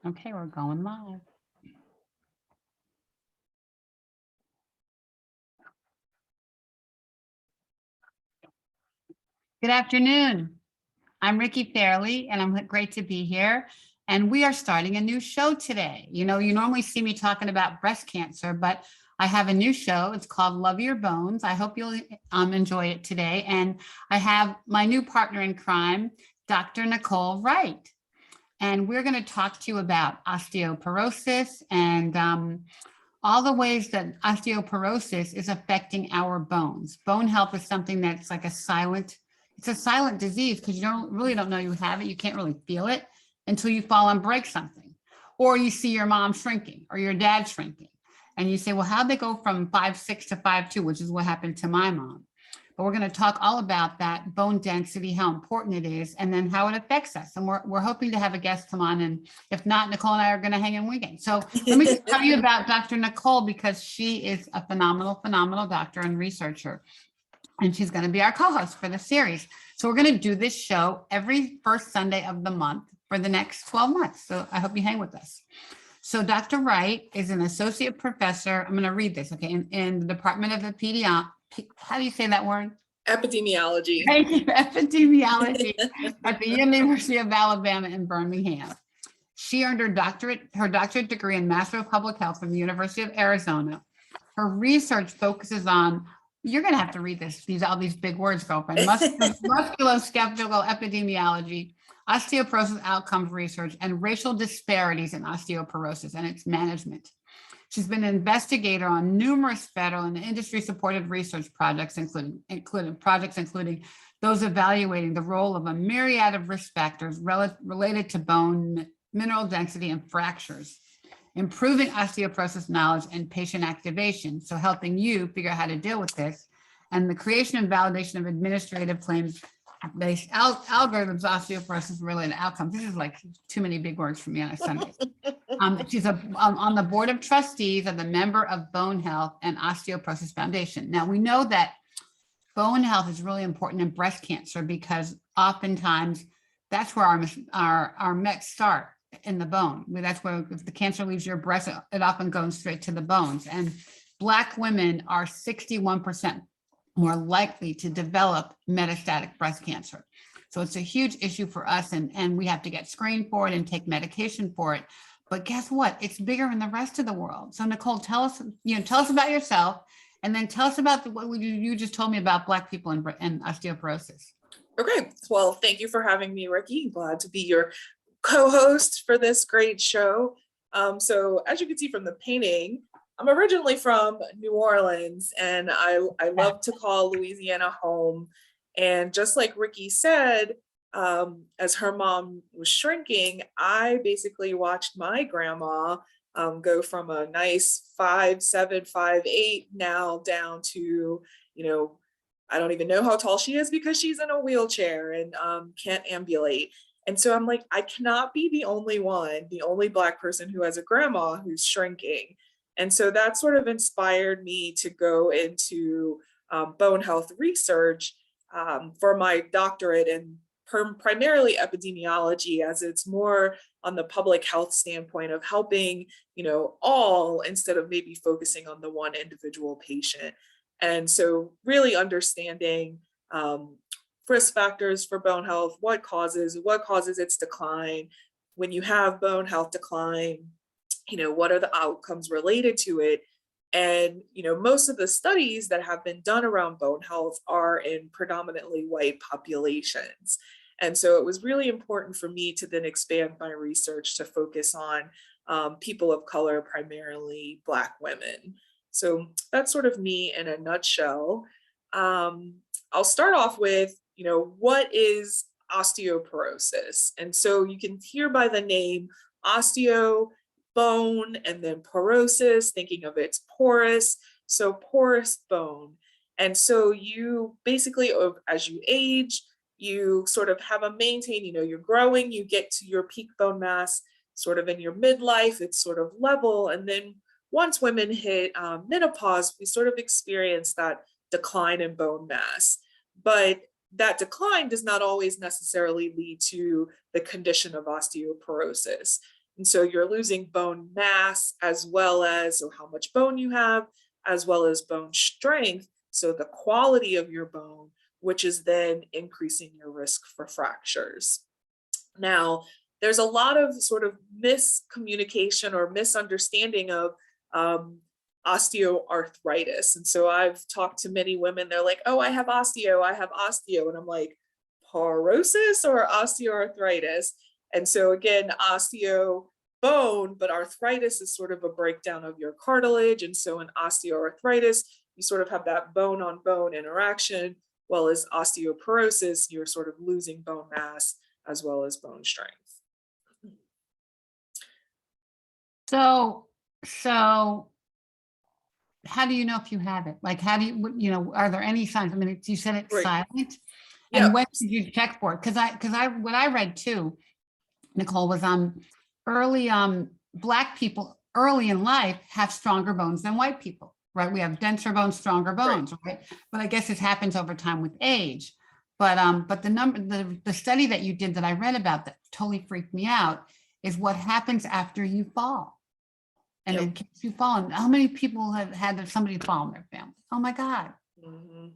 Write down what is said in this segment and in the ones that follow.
Okay, we're going live. Good afternoon. I'm Ricky Fairley, and I'm great to be here. And we are starting a new show today. You know, you normally see me talking about breast cancer, but I have a new show. It's called Love Your Bones. I hope you'll enjoy it today. And I have my new partner in crime, Dr. Nicole Wright. And we're going to talk to you about osteoporosis and all the ways that osteoporosis is affecting our bones. Bone health is something that's like it's a silent disease because you really don't know you have it. You can't really feel it until you fall and break something, or you see your mom shrinking or your dad shrinking. And you say, well, how'd they go from 5'6" to 5'2", which is what happened to my mom. But we're going to talk all about that bone density, how important it is, and then how it affects us. And we're hoping to have a guest come on. And if not, Nicole and I are going to hang and wing it. So let me just tell you about Dr. Nicole, because she is a phenomenal doctor and researcher. And she's going to be our co-host for the series. So we're going to do this show every first Sunday of the month for the next 12 months. So I hope you hang with us. So Dr. Wright is an associate professor. I'm going to read this, okay, in the Department of how do you say that word? Epidemiology. Thank you. Epidemiology at the University of Alabama in Birmingham. She earned her doctorate degree in Master of Public Health from the University of Arizona. Her research focuses on, you're going to have to read all these big words, girlfriend, musculoskeletal epidemiology, osteoporosis outcomes research, and racial disparities in osteoporosis and its management. She's been an investigator on numerous federal and industry-supported research projects, including those evaluating the role of a myriad of risk factors related to bone mineral density and fractures, improving osteoporosis knowledge and patient activation, so helping you figure out how to deal with this, and the creation and validation of administrative claims-based algorithms, osteoporosis-related outcomes. This is like too many big words for me on a Sunday. She's on the board of trustees of the member of Bone Health and Osteoporosis Foundation. Now, we know that bone health is really important in breast cancer because oftentimes that's where our mets start, in the bone. That's where, if the cancer leaves your breast, it often goes straight to the bones. And Black women are 61% more likely to develop metastatic breast cancer. So it's a huge issue for us, and we have to get screened for it and take medication for it. But guess what? It's bigger in the rest of the world. So Nicole, tell us about yourself, and then tell us about what you just told me about Black people and osteoporosis. Okay, well, thank you for having me, Ricky. Glad to be your co-host for this great show. So as you can see from the painting, I'm originally from New Orleans, and I love to call Louisiana home. And just like Ricky said, as her mom was shrinking, I basically watched my grandma go from a nice 5'7", 5'8", now down to, I don't even know how tall she is because she's in a wheelchair and can't ambulate. And so I'm like, I cannot be the only Black person who has a grandma who's shrinking. And so that sort of inspired me to go into bone health research for my doctorate in primarily epidemiology, as it's more on the public health standpoint of helping, all, instead of maybe focusing on the one individual patient. And so really understanding risk factors for bone health, what causes its decline. When you have bone health decline, what are the outcomes related to it? And, most of the studies that have been done around bone health are in predominantly white populations. And so it was really important for me to then expand my research to focus on people of color, primarily Black women. So that's sort of me in a nutshell. I'll start off with, what is osteoporosis? And so you can hear by the name osteo, bone, and then porosis, thinking of it's porous, so porous bone. And so you basically, as you age, you sort of have a maintain, you're growing, you get to your peak bone mass sort of in your midlife, it's sort of level. And then once women hit menopause, we sort of experience that decline in bone mass. But that decline does not always necessarily lead to the condition of osteoporosis. And so you're losing bone mass as well as, so how much bone you have, as well as bone strength. So the quality of your bone, which is then increasing your risk for fractures. Now, there's a lot of sort of miscommunication or misunderstanding of osteoarthritis. And so I've talked to many women, they're like, oh, I have osteo. And I'm like, porosis or osteoarthritis? And so again, osteo, bone, but arthritis is sort of a breakdown of your cartilage. And so in osteoarthritis, you sort of have that bone on bone interaction, while as osteoporosis, you're sort of losing bone mass as well as bone strength. So how do you know if you have it? Like, how do you, are there any signs? I mean, you said it's Right. silent. Yeah. And when did you check for it? Because what I read too, Nicole, was early Black people early in life have stronger bones than white people, right? We have denser bones, stronger bones, right? But I guess this happens over time with age. But the study that you did that I read about that totally freaked me out is what happens after you fall. And in case you fall, and how many people have had somebody fall in their family? Oh my God. Mm-hmm.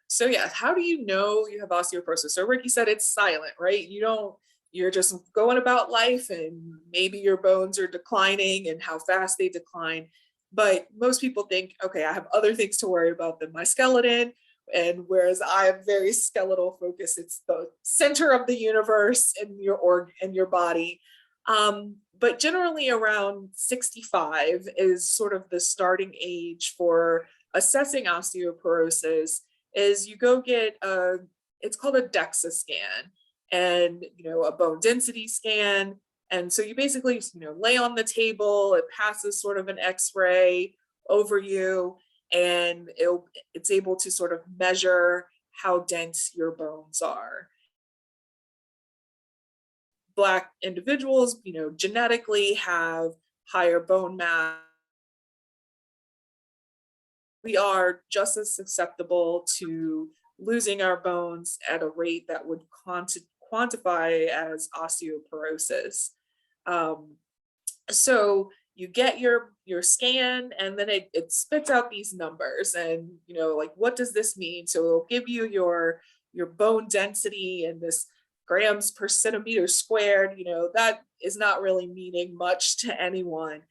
So yeah, how do you know you have osteoporosis? So Ricky said it's silent, right? You're just going about life and maybe your bones are declining and how fast they decline. But most people think, okay, I have other things to worry about than my skeleton. And whereas I'm very skeletal focused, it's the center of the universe and your body. But generally around 65 is sort of the starting age for assessing osteoporosis. Is you go get it's called a DEXA scan, and a bone density scan. And so you basically lay on the table, it passes sort of an x-ray over you, and it's able to sort of measure how dense your bones are. Black individuals, genetically have higher bone mass. We are just as susceptible to losing our bones at a rate that would quantify as osteoporosis. So you get your scan, and then it spits out these numbers, and like, what does this mean? So it'll give you your bone density and this grams per centimeter squared. That is not really meaning much to anyone.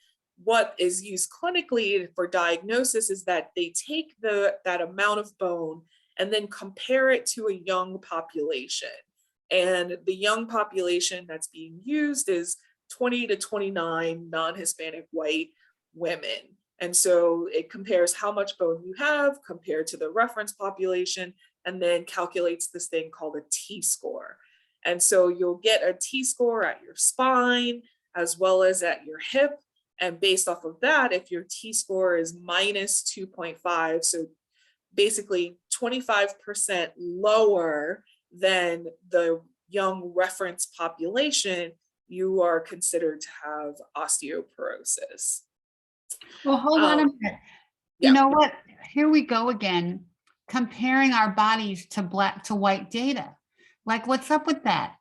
What is used clinically for diagnosis is that they take that amount of bone and then compare it to a young population. And the young population that's being used is 20 to 29 non-Hispanic white women. And so it compares how much bone you have compared to the reference population, and then calculates this thing called a T-score. And so you'll get a T-score at your spine as well as at your hip. And based off of that, if your T-score is minus 2.5, so basically 25% lower than the young reference population, you are considered to have osteoporosis. Well, hold on a minute. You know what? Here we go again, comparing our bodies to black to white data. Like, what's up with that?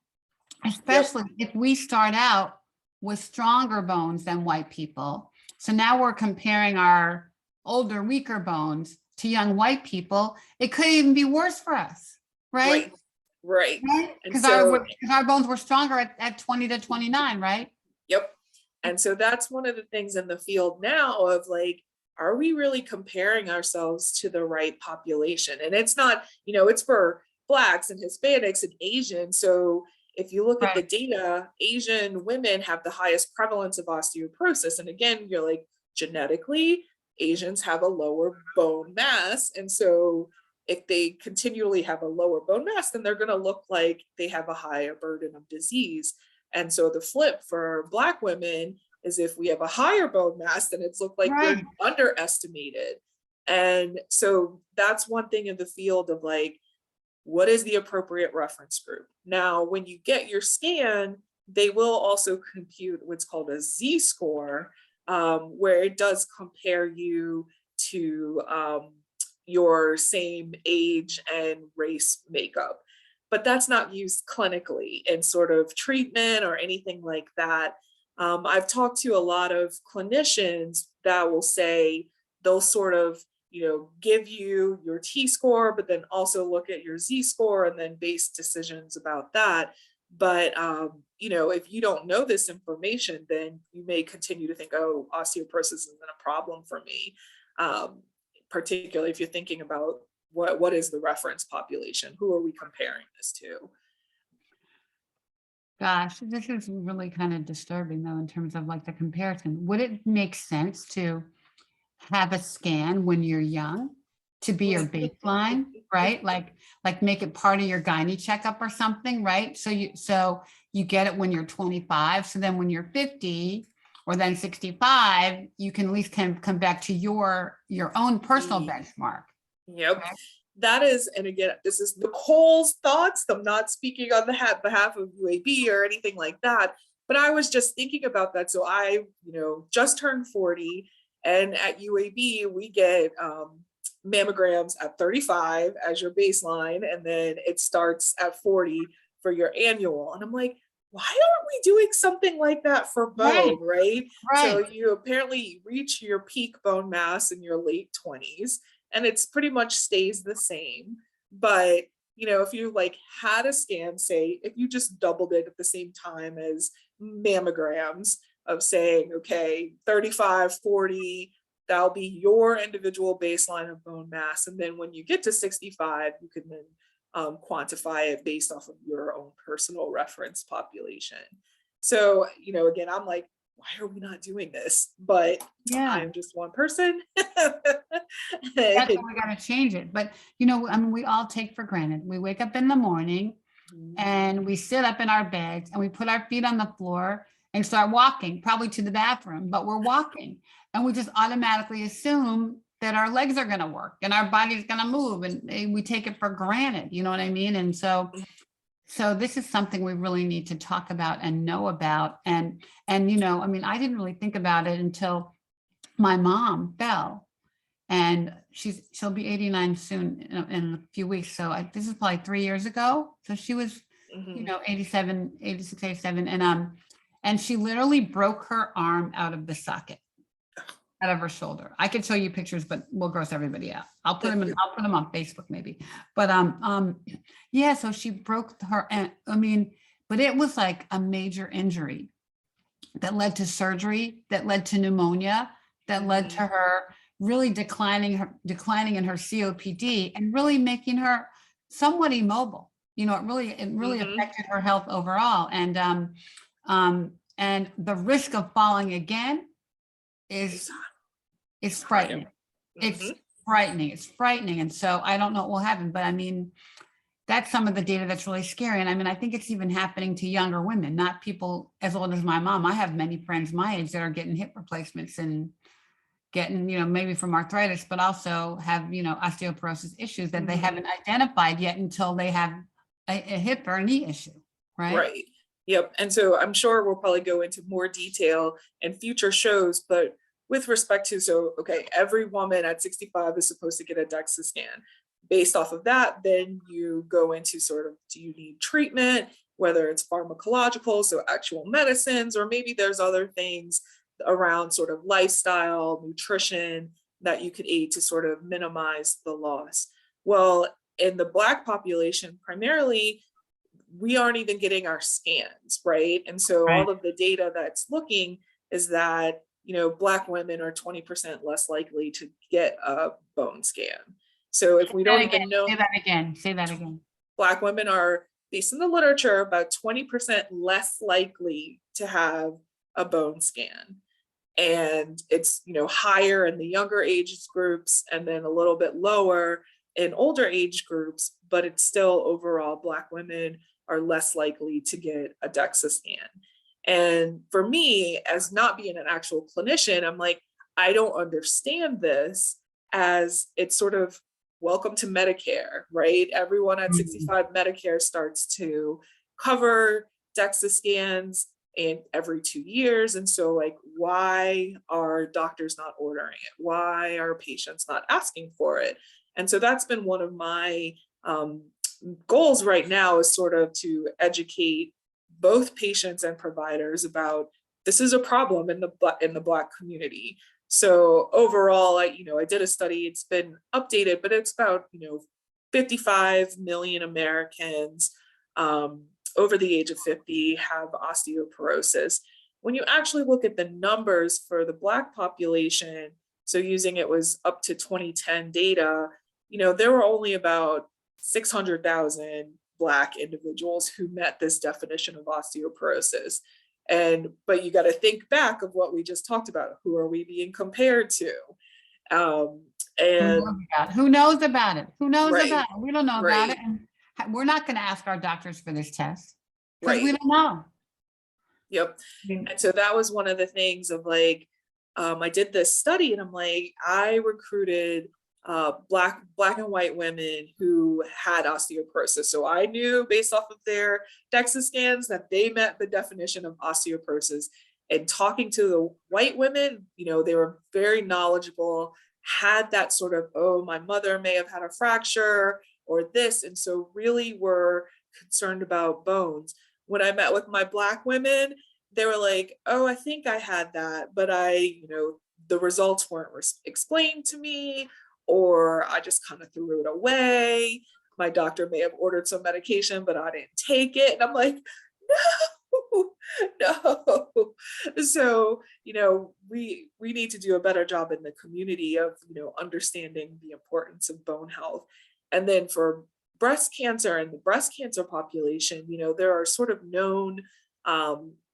Especially if we start out with stronger bones than white people. So now we're comparing our older, weaker bones to young white people. It could even be worse for us, right? Right. Because our bones were stronger at 20 to 29, right? Yep. And so that's one of the things in the field now of like, are we really comparing ourselves to the right population? And it's not, it's for Blacks and Hispanics and Asians. So if you look at the data, Asian women have the highest prevalence of osteoporosis. And again, you're like, genetically, Asians have a lower bone mass. And so if they continually have a lower bone mass, then they're going to look like they have a higher burden of disease. And so the flip for Black women is if we have a higher bone mass, then it's looked like we're underestimated. And so that's one thing in the field of like, what is the appropriate reference group? Now, when you get your scan, they will also compute what's called a Z-score, where it does compare you to your same age and race makeup. But that's not used clinically in sort of treatment or anything like that. I've talked to a lot of clinicians that will say they'll sort of, give you your T-score, but then also look at your Z-score and then base decisions about that. But, if you don't know this information, then you may continue to think, oh, osteoporosis isn't a problem for me. Particularly if you're thinking about what is the reference population? Who are we comparing this to? Gosh, this is really kind of disturbing though, in terms of like the comparison. Would it make sense to have a scan when you're young to be your baseline, right? Like make it part of your gynae checkup or something, right? So you get it when you're 25. So then when you're 50 or then 65, you can at least come back to your own personal benchmark. Yep. Okay? That is, and again, this is Nicole's thoughts. I'm not speaking on behalf of UAB or anything like that, but I was just thinking about that. So I, just turned 40, and at UAB, we get mammograms at 35 as your baseline, and then it starts at 40 for your annual. And I'm like, why aren't we doing something like that for bone, right? So you apparently reach your peak bone mass in your late 20s, and it's pretty much stays the same. But, if you had a scan, say, if you just doubled it at the same time as mammograms of saying, okay, 35, 40, that'll be your individual baseline of bone mass. And then when you get to 65, you can then quantify it based off of your own personal reference population. So, again, I'm like, why are we not doing this? But Yeah, I'm just one person. that's why we got to change it. But, we all take for granted. We wake up in the morning and we sit up in our beds and we put our feet on the floor and start walking, probably to the bathroom, but we're walking. And we just automatically assume that our legs are going to work and our body's going to move, and we take it for granted. You know what I mean? And so this is something we really need to talk about and know about. And I didn't really think about it until my mom fell, and she'll be 89 soon in a few weeks. So this is probably 3 years ago. So she was, 87, 86, 87. And she literally broke her arm out of the socket, out of her shoulder. I could show you pictures, but we'll gross everybody out. I'll put them on Facebook maybe. But yeah, so she broke her, but it was like a major injury that led to surgery, that led to pneumonia, that led to her really declining in her COPD and really making her somewhat immobile. It really affected her health overall. And the risk of falling again is frightening. It's frightening. It's frightening. And so I don't know what will happen, but that's some of the data that's really scary. And I think it's even happening to younger women, not people as old as my mom. I have many friends my age that are getting hip replacements and getting, maybe from arthritis, but also have, osteoporosis issues that they haven't identified yet until they have a hip or a knee issue. Right. Yep. And so I'm sure we'll probably go into more detail in future shows, but with respect to, every woman at 65 is supposed to get a DEXA scan. Based off of that, then you go into sort of, do you need treatment, whether it's pharmacological, so actual medicines, or maybe there's other things around sort of lifestyle, nutrition that you could aid to sort of minimize the loss. Well, in the Black population, primarily, we aren't even getting our scans, right? And so all of the data that's looking is that, Black women are 20% less likely to get a bone scan. So if we don't even know. Say that again. Black women are, based in the literature, about 20% less likely to have a bone scan. And it's, higher in the younger age groups and then a little bit lower in older age groups, but it's still overall Black women are less likely to get a DEXA scan. And for me, as not being an actual clinician, I'm like, I don't understand this, as it's sort of welcome to Medicare, right? Everyone at 65 Medicare starts to cover DEXA scans and every 2 years. And so why are doctors not ordering it? Why are patients not asking for it? And so that's been one of my goals right now, is sort of to educate both patients and providers about this is a problem in the Black community. So overall, I did a study, it's been updated, but it's about, 55 million Americans over the age of 50 have osteoporosis. When you actually look at the numbers for the Black population, so using it was up to 2010 data, there were only about 600,000 Black individuals who met this definition of osteoporosis. But you got to think back of what we just talked about. Who are we being compared to? Who knows about it? Who knows Right, about it? We don't know about it. right, And we're not going to ask our doctors for this test because right. we don't know. Yep. And so that was one of the things of like, I did this study and I'm like, I recruited black and white women who had osteoporosis. So I knew based off of their DEXA scans that they met the definition of osteoporosis. And talking to the white women, they were very knowledgeable, had that sort of, oh, my mother may have had a fracture or this. And so really were concerned about bones. When I met with my Black women, they were like, oh, I think I had that, but the results weren't explained to me, or I just kind of threw it away. My doctor may have ordered some medication, but I didn't take it. And I'm like, no. So, we need to do a better job in the community of, understanding the importance of bone health. And then for breast cancer and the breast cancer population, there are sort of known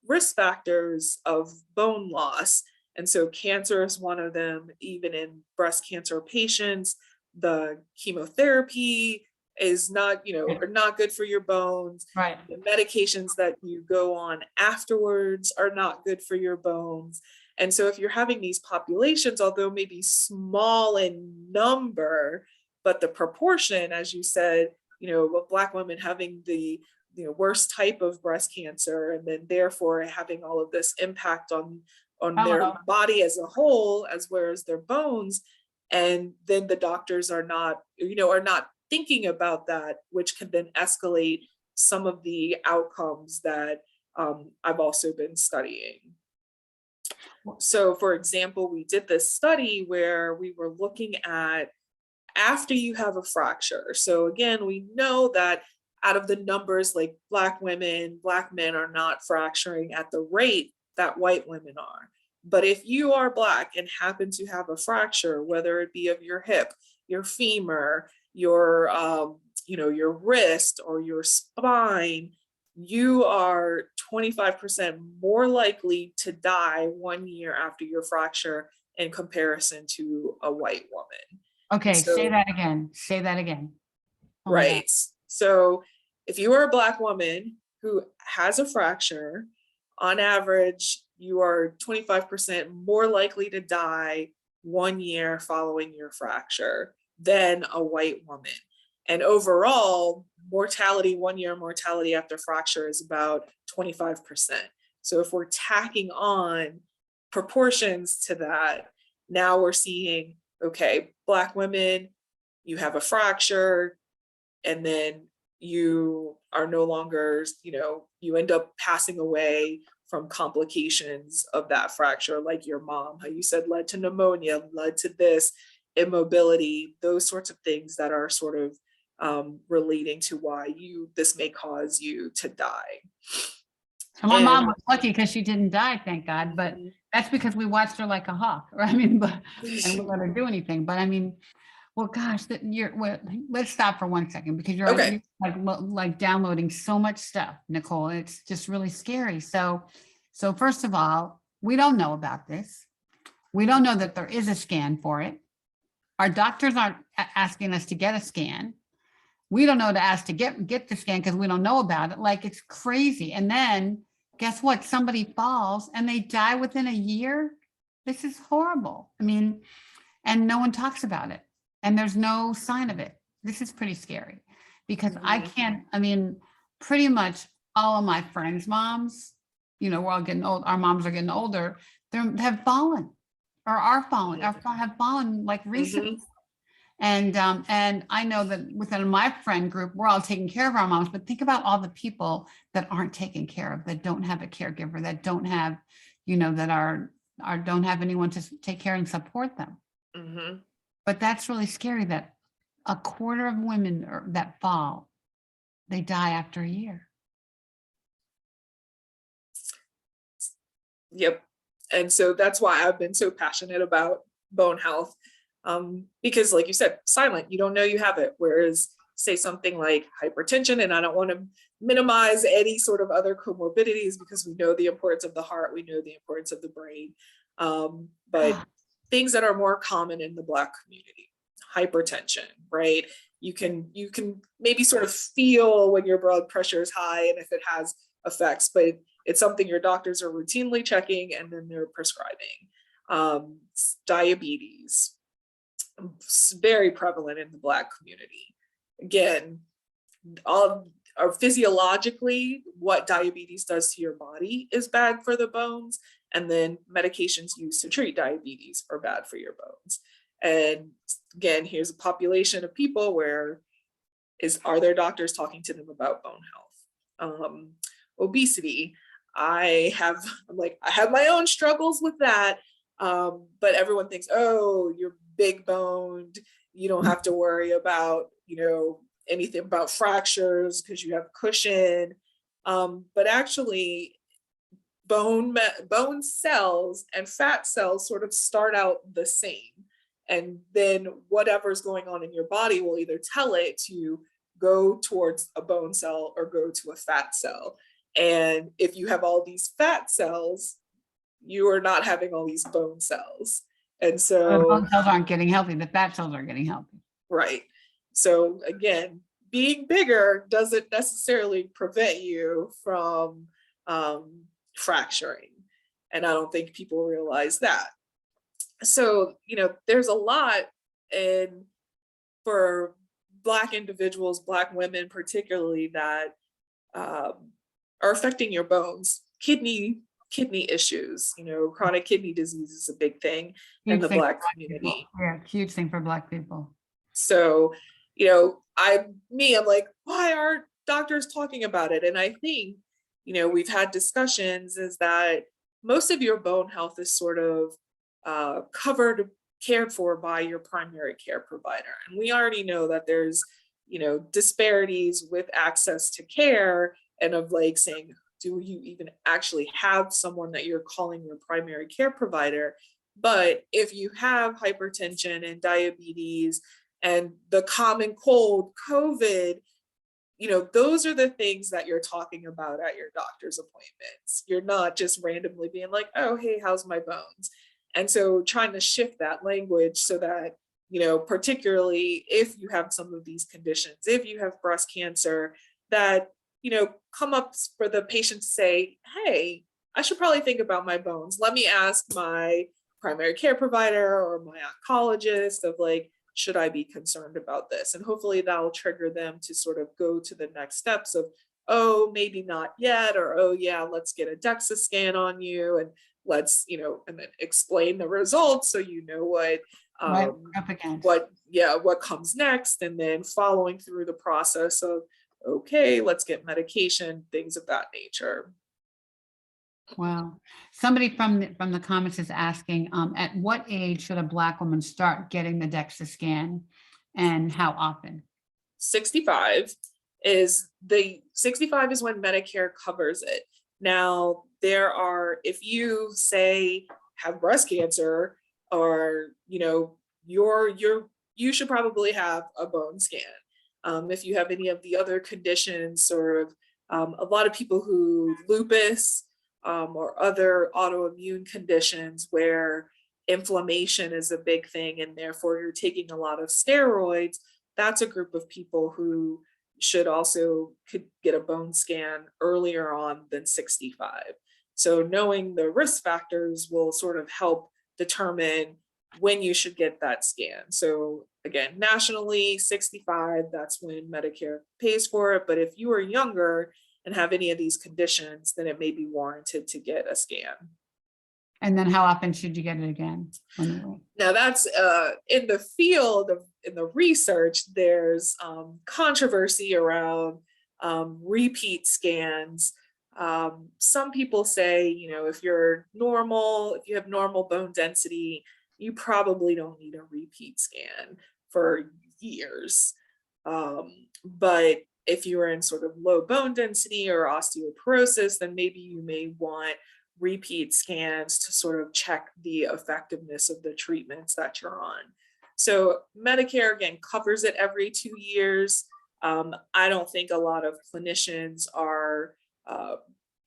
risk factors of bone loss. And so cancer is one of them. Even in breast cancer patients, the chemotherapy is not, are not good for your bones. Right. The medications that you go on afterwards are not good for your bones. And so if you're having these populations, although maybe small in number, but the proportion, as you said, of Black women having the worst type of breast cancer, and then therefore having all of this impact on their body as a whole, as well as their bones. And then the doctors are not thinking about that, which can then escalate some of the outcomes that I've also been studying. So for example, we did this study where we were looking at after you have a fracture. So again, we know that out of the numbers, like Black women, Black men are not fracturing at the rate that white women are. But if you are Black and happen to have a fracture, whether it be of your hip, your femur, your wrist or your spine, you are 25% more likely to die 1 year after your fracture in comparison to a white woman. Okay, so, say that again. Say that again. Oh, right. So if you are a Black woman who has a fracture, on average, you are 25% more likely to die 1 year following your fracture than a white woman. And overall, mortality, 1 year mortality after fracture is about 25%. So if we're tacking on proportions to that, now we're seeing, okay, Black women, you have a fracture, and then you are no longer, you end up passing away from complications of that fracture, like your mom, how you said led to pneumonia, led to this, immobility, those sorts of things that are sort of relating to why this may cause you to die. And my mom was lucky because she didn't die, thank God, but that's because we watched her like a hawk, right? And we let her do anything. But well, gosh, let's stop for 1 second because you're like downloading so much stuff, Nicole. It's just really scary. So first of all, we don't know about this. We don't know that there is a scan for it. Our doctors aren't asking us to get a scan. We don't know to ask to get the scan because we don't know about it. Like, it's crazy. And then guess what? Somebody falls and they die within a year. This is horrible. And no one talks about it. And there's no sign of it. This is pretty scary because I can't, pretty much all of my friends' moms, we're all getting old. Our moms are getting older. They have fallen or are falling, have fallen like recently. And I know that within my friend group, we're all taking care of our moms, but think about all the people that aren't taken care of, that don't have a caregiver, that don't have, that are don't have anyone to take care and support them. Mm-hmm. But that's really scary that a quarter of women that fall, they die after a year. Yep. And so that's why I've been so passionate about bone health. Because like you said, silent, you don't know you have it. Whereas say something like hypertension, and I don't want to minimize any sort of other comorbidities because we know the importance of the heart, we know the importance of the brain. But things that are more common in the Black community, hypertension, right? You can maybe sort of feel when your blood pressure is high and if it has effects, but it's something your doctors are routinely checking and then they're prescribing. Diabetes, very prevalent in the Black community. Again, all or physiologically, what diabetes does to your body is bad for the bones, and then medications used to treat diabetes are bad for your bones. And again, here's a population of people where are their doctors talking to them about bone health? Obesity, I have my own struggles with that. But everyone thinks, oh, you're big boned, you don't have to worry about, anything about fractures because you have cushion. But actually, bone cells and fat cells sort of start out the same. And then whatever's going on in your body will either tell it to go towards a bone cell or go to a fat cell. And if you have all these fat cells, you are not having all these bone cells. And so the bone cells aren't getting healthy, the fat cells are getting healthy. Right. So again, being bigger doesn't necessarily prevent you from fracturing. And I don't think people realize that. So, there's a lot for Black individuals, Black women particularly, that are affecting your bones. Kidney issues, chronic kidney disease is a big thing in the Black community. Yeah, huge thing for Black people. So, I'm like, why aren't doctors talking about it? And I think, we've had discussions is that most of your bone health is sort of cared for by your primary care provider. And we already know that there's, disparities with access to care and of like saying, do you even actually have someone that you're calling your primary care provider? But if you have hypertension and diabetes and the common cold, COVID, those are the things that you're talking about at your doctor's appointments. You're not just randomly being like, oh, hey, how's my bones? And so trying to shift that language so that, particularly if you have some of these conditions, if you have breast cancer, that, come up for the patient to say, hey, I should probably think about my bones. Let me ask my primary care provider or my oncologist of like, should I be concerned about this? And hopefully that'll trigger them to sort of go to the next steps of, oh, maybe not yet, or, oh yeah, let's get a DEXA scan on you and let's, and then explain the results so what comes next, and then following through the process of, okay, let's get medication, things of that nature. Wow. Somebody from the comments is asking, at what age should a Black woman start getting the DEXA scan and how often? 65 is when Medicare covers it. Now, if you say have breast cancer or, you should probably have a bone scan. If you have any of the other conditions or a lot of people who lupus, or other autoimmune conditions where inflammation is a big thing and therefore you're taking a lot of steroids, that's a group of people who could get a bone scan earlier on than 65. So knowing the risk factors will sort of help determine when you should get that scan. So again, nationally, 65, that's when Medicare pays for it. But if you are younger and have any of these conditions, then it may be warranted to get a scan. And then how often should you get it again? Now that's in the field in the research, there's controversy around repeat scans. Some people say, you know, if you're normal, if you have normal bone density, you probably don't need a repeat scan for years. But if you are in sort of low bone density or osteoporosis, then maybe you may want repeat scans to sort of check the effectiveness of the treatments that you're on. So Medicare, again, covers it every 2 years. I don't think a lot of clinicians are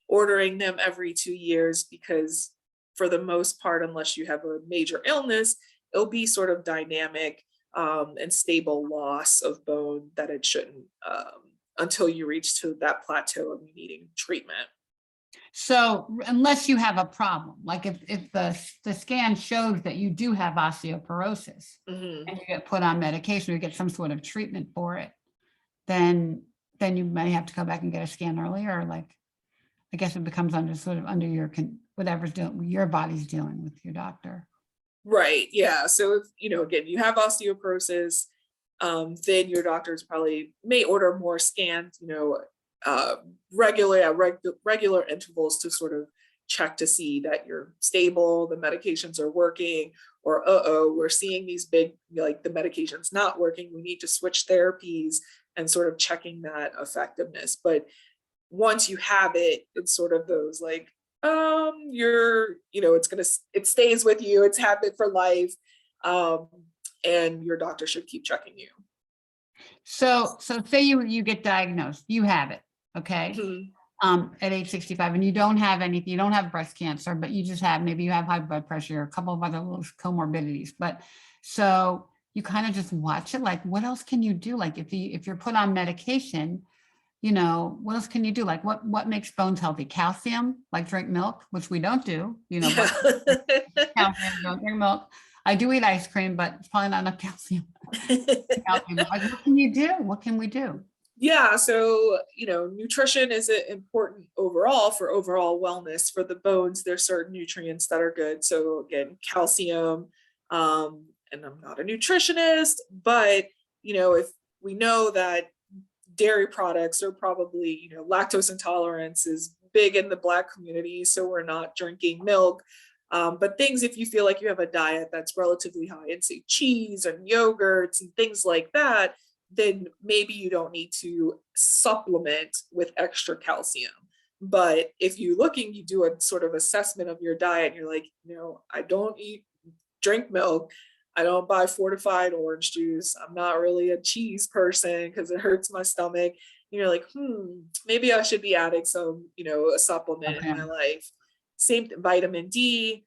ordering them every 2 years because for the most part, unless you have a major illness, it'll be sort of dynamic and stable loss of bone that it shouldn't until you reach to that plateau of needing treatment. So unless you have a problem, like if the scan shows that you do have osteoporosis Mm-hmm. and you get put on medication or get some sort of treatment for it, then you may have to go back and get a scan earlier. Like, I guess it becomes under your whatever's doing your body's dealing with your doctor. Right. Yeah. So if, you know, again, you have osteoporosis, then your doctors probably may order more scans, you know, regular intervals to sort of check to see that you're stable, the medications are working, or we're seeing these big, like the medication's not working, we need to switch therapies, and sort of checking that effectiveness. But once you have it, it's sort of those like, you know, it stays with you, it's habit for life. And your doctor should keep checking you. So say you get diagnosed, you have it, okay, at age 65, and you don't have anything, you don't have breast cancer, but you just have, maybe you have high blood pressure, a couple of other little comorbidities. But so you kind of just watch it. Like, what else can you do? Like, if you're put on medication, you know, what else can you do? Like, what makes bones healthy? Calcium, like drink milk, which we don't do, you know, calcium, don't drink milk. I do eat ice cream, but it's probably not enough calcium. Like, what can you do? What can we do? Yeah, so, you know, nutrition is important overall for overall wellness. For the bones, there's certain nutrients that are good. So again, calcium, and I'm not a nutritionist, but, you know, if we know that dairy products are probably, you know, lactose intolerance is big in the Black community, so we're not drinking milk. But things, if you feel like you have a diet that's relatively high in, say, cheese and yogurts and things like that, then maybe you don't need to supplement with extra calcium. But if you do a sort of assessment of your diet, and you're like, you know, I don't drink milk, I don't buy fortified orange juice, I'm not really a cheese person because it hurts my stomach. And you're like, maybe I should be adding some, you know, a supplement in my life. Same vitamin D.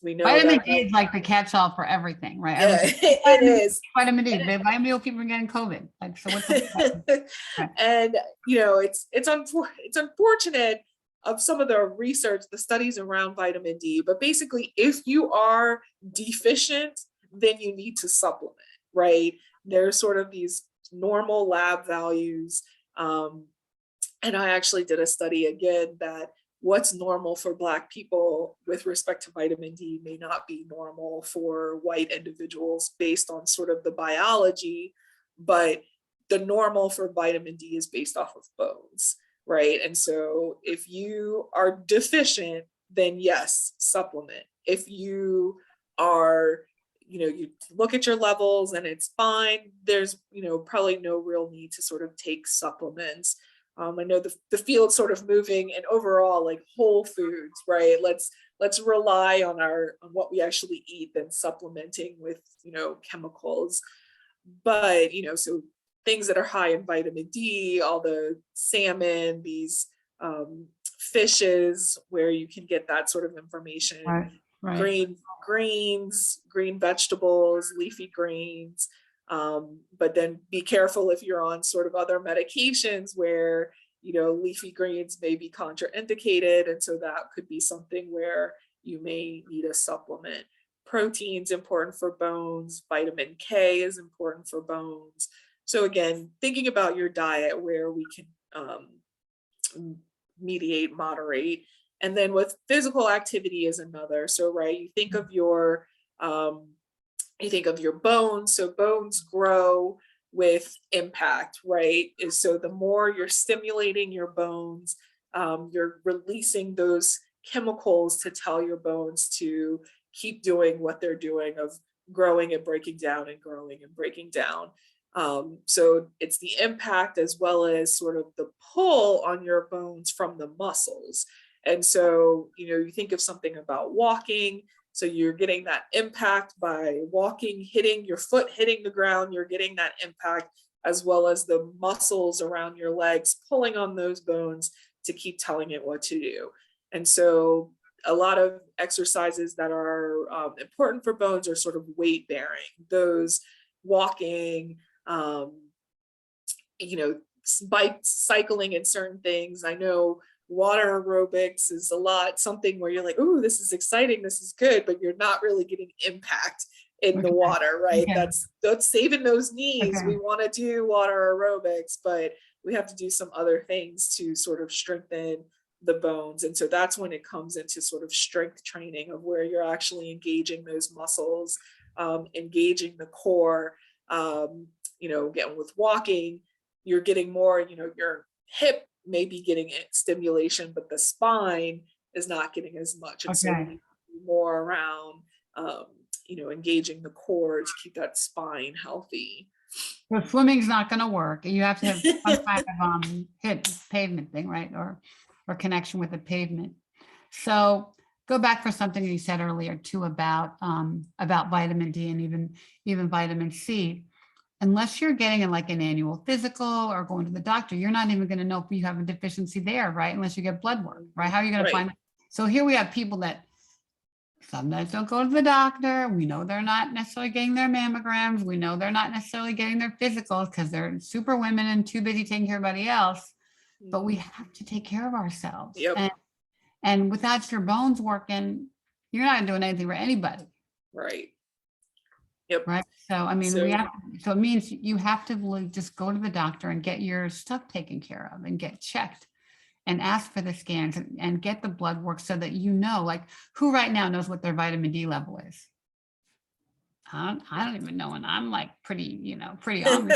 We know vitamin that D is like the catch-all for everything, right? Yeah, it is. Vitamin D. Vitamin D will keep from getting COVID. Like, so what's the And you know, it's unfortunate of some of the research, the studies around vitamin D, but basically, if you are deficient, then you need to supplement, right? There's sort of these normal lab values. And I actually did a study again that what's normal for Black people with respect to vitamin D may not be normal for white individuals based on sort of the biology, but the normal for vitamin D is based off of bones, right? And so if you are deficient, then yes, supplement. If you are, you know, you look at your levels and it's fine, there's, you know, probably no real need to sort of take supplements. I know the field's sort of moving, and overall, like whole foods, right? Let's rely on what we actually eat than supplementing with, you know, chemicals. But, you know, so things that are high in vitamin D, all the salmon, these fishes where you can get that sort of information, right. green greens, green vegetables, leafy greens. But then be careful if you're on sort of other medications where, you know, leafy greens may be contraindicated. And so that could be something where you may need a supplement. Protein's important for bones. Vitamin K is important for bones. So again, thinking about your diet where we can mediate, moderate. And then with physical activity is another. So, right, you think of your bones. So bones grow with impact, right? So the more you're stimulating your bones, You're releasing those chemicals to tell your bones to keep doing what they're doing of growing and breaking down and growing and breaking down. So it's the impact as well as sort of the pull on your bones from the muscles. And so, you think of something about walking. So you're getting that impact by walking, hitting your foot, hitting the ground, you're getting that impact, as well as the muscles around your legs pulling on those bones to keep telling it what to do. And so a lot of exercises that are important for bones are sort of weight bearing, those walking, bike cycling and certain things. I know water aerobics is something where you're like, oh, this is exciting, this is good, but you're not really getting impact in the water, right? Okay. That's saving those knees. Okay. We want to do water aerobics, but we have to do some other things to sort of strengthen the bones. And so that's when it comes into sort of strength training, of where you're actually engaging those muscles, engaging the core. Getting with walking, you're getting more, your hip may be getting stimulation, but the spine is not getting as much. And so we need to do more around, engaging the core to keep that spine healthy. So swimming's not going to work. You have to have some kind of hip pavement thing, right? Or connection with the pavement. So go back for something you said earlier too about vitamin D and even vitamin C. Unless you're getting like an annual physical or going to the doctor, you're not even going to know if you have a deficiency there, right? Unless you get blood work, right? How are you going to find it? So here we have people that sometimes don't go to the doctor. We know they're not necessarily getting their mammograms. We know they're not necessarily getting their physicals because they're super women and too busy taking care of everybody else. But we have to take care of ourselves. Yep. And without your bones working, you're not doing anything for anybody. Right. Yep. Right. So, I mean, so it means you have to just go to the doctor and get your stuff taken care of and get checked and ask for the scans and get the blood work so that like who right now knows what their vitamin D level is? I don't even know. And I'm like pretty on.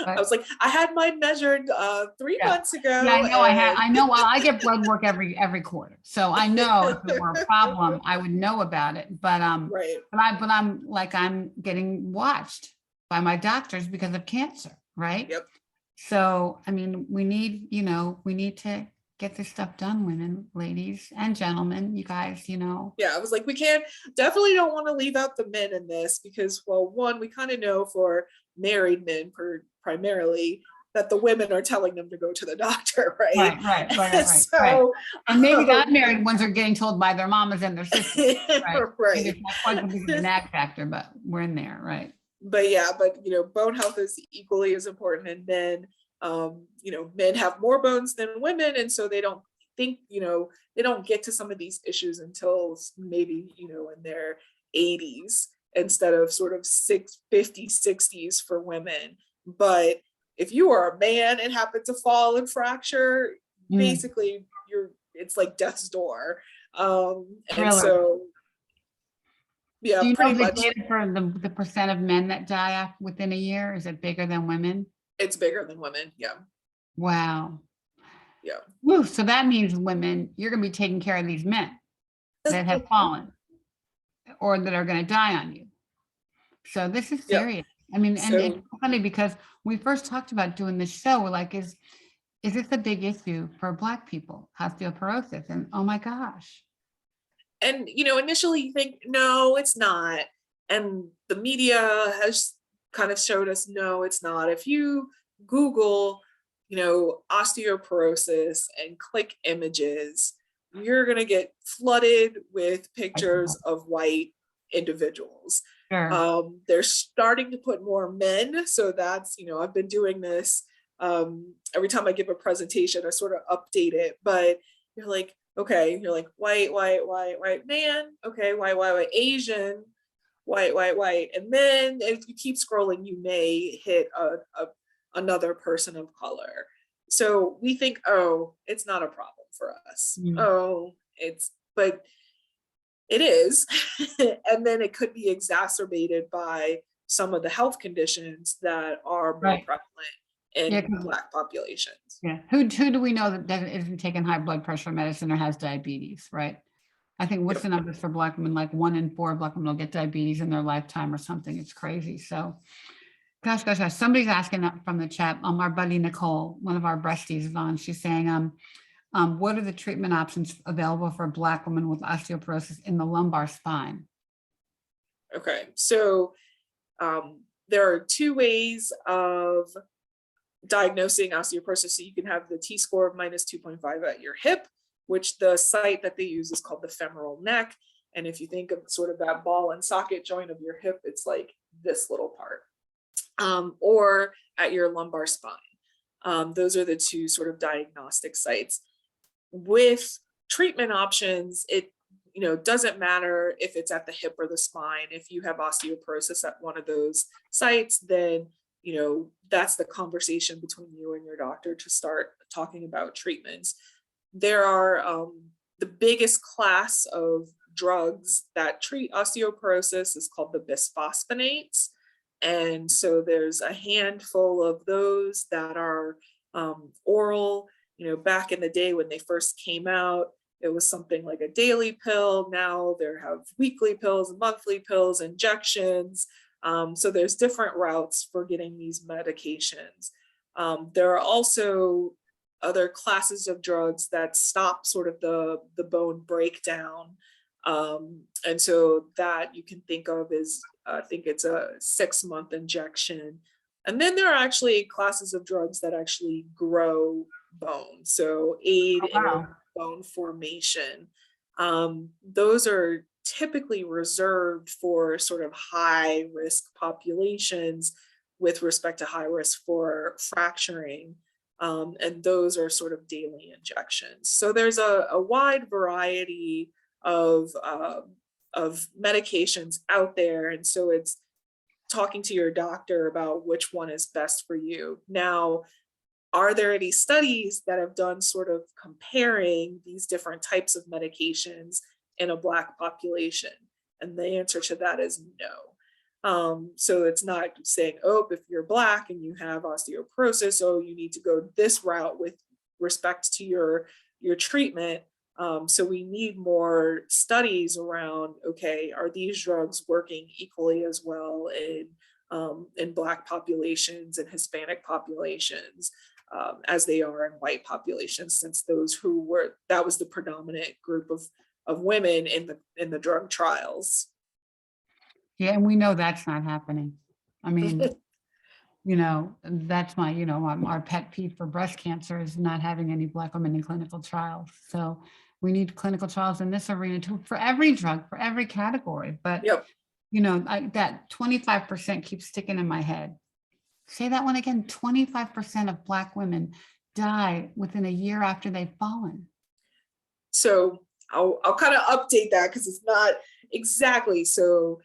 I was like, I had mine measured 3 months ago. Yeah, I know. I know. Well, I get blood work every quarter, so I know if it were a problem, I would know about it. But I'm getting watched by my doctors because of cancer, right? Yep. So I mean, we need to get this stuff done, women, ladies, and gentlemen, you guys, Yeah, I was like, we definitely don't want to leave out the men in this because, well, one, we kind of know for married men primarily that the women are telling them to go to the doctor, right? Right. So, and maybe the unmarried ones are getting told by their mamas and their sisters, right? It's not quite the nag factor, but we're in there, right? But bone health is equally as important in men. Men have more bones than women, and so they don't think, they don't get to some of these issues until maybe, in their 80s instead of sort of 50s, 60s for women. But if you are a man and happen to fall and fracture, basically it's like death's door. And really? So yeah, do you pretty know much. Data for the percent of men that die within a year? Is it bigger than women? It's bigger than women. Yeah. Wow. Yeah. Woo, so that means women, you're going to be taking care of these men that have fallen or that are going to die on you. So this is serious. Yep. I mean, and it's funny because when we first talked about doing this show, we're like, is this a big issue for Black people, osteoporosis? And oh my gosh. And, initially you think, no, it's not. And the media has kind of showed us, no, it's not. If you Google, osteoporosis and click images, you're going to get flooded with pictures of white individuals. Sure. They're starting to put more men. So that's, I've been doing this. Every time I give a presentation, I sort of update it, but you're like, okay, you're like white man. Okay. White, Asian, white. And then if you keep scrolling, you may hit another person of color. So we think, oh, it's not a problem for us. But it is. And then it could be exacerbated by some of the health conditions that are more prevalent in Yeah, 'cause- Black populations. Yeah, who do we know that isn't taking high blood pressure medicine or has diabetes, right? I think what's the numbers for Black women? Like 1 in 4 Black women will get diabetes in their lifetime or something. It's crazy. So, gosh, somebody's asking from the chat. Our buddy Nicole, one of our breasties, is on. She's saying, what are the treatment options available for Black women with osteoporosis in the lumbar spine? Okay, so there are 2 ways of diagnosing osteoporosis. So you can have the T-score of -2.5 at your hip, which the site that they use is called the femoral neck. And if you think of sort of that ball and socket joint of your hip, it's like this little part, or at your lumbar spine. Those are the 2 sort of diagnostic sites. With treatment options, it doesn't matter if it's at the hip or the spine. If you have osteoporosis at one of those sites, then that's the conversation between you and your doctor to start talking about treatments. There are the biggest class of drugs that treat osteoporosis is called the bisphosphonates. And so there's a handful of those that are oral. Back in the day when they first came out, it was something like a daily pill. Now they have weekly pills, monthly pills, injections. So there's different routes for getting these medications. There are also other classes of drugs that stop sort of the bone breakdown. And so that you can think of as, I think it's a 6-month injection. And then there are actually classes of drugs that actually grow bone, so aid in bone formation. Those are typically reserved for sort of high risk populations with respect to high risk for fracturing. And those are sort of daily injections. So there's a wide variety of medications out there. And so it's talking to your doctor about which one is best for you. Now, are there any studies that have done sort of comparing these different types of medications in a Black population? And the answer to that is no. So it's not saying, oh, if you're Black and you have osteoporosis, oh, you need to go this route with respect to your treatment. So we need more studies around, okay, are these drugs working equally as well in Black populations and Hispanic populations as they are in white populations, since that was the predominant group of women in the drug trials. Yeah, and we know that's not happening. I mean, that's our pet peeve for breast cancer is not having any Black women in clinical trials. So we need clinical trials in this arena too, for every drug, for every category. But, yep. That 25% keeps sticking in my head. Say that one again. 25% of Black women die within a year after they've fallen. So I'll kind of update that because it's not exactly. So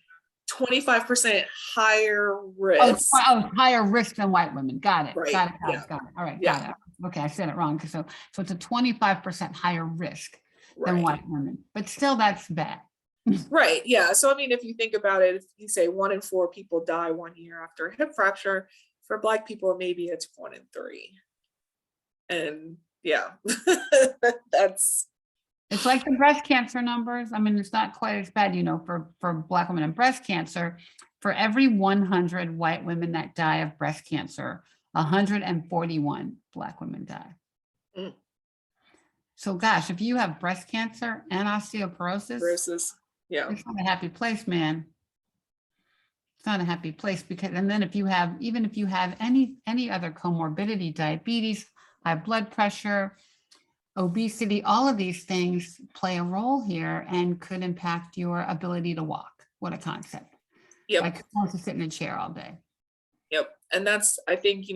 25% higher risk. Higher risk than white women. Got it. Right. Got it. All right. Yeah. Got it. Okay, I said it wrong. So it's a 25% higher risk than white women, but still that's bad. Right. Yeah. So I mean, if you think about it, if you say 1 in 4 people die 1 year after a hip fracture, for Black people, maybe it's 1 in 3. And yeah, it's like the breast cancer numbers. I mean, it's not quite as bad, for Black women and breast cancer. For every 100 white women that die of breast cancer, 141 Black women die. Mm. So gosh, if you have breast cancer and osteoporosis, yeah, it's not a happy place, man. It's not a happy place because, and then if you have any other comorbidity, diabetes, high blood pressure, obesity, all of these things play a role here and could impact your ability to walk. What a concept. Yep. Like to sit in a chair all day. Yep. And that's, I think,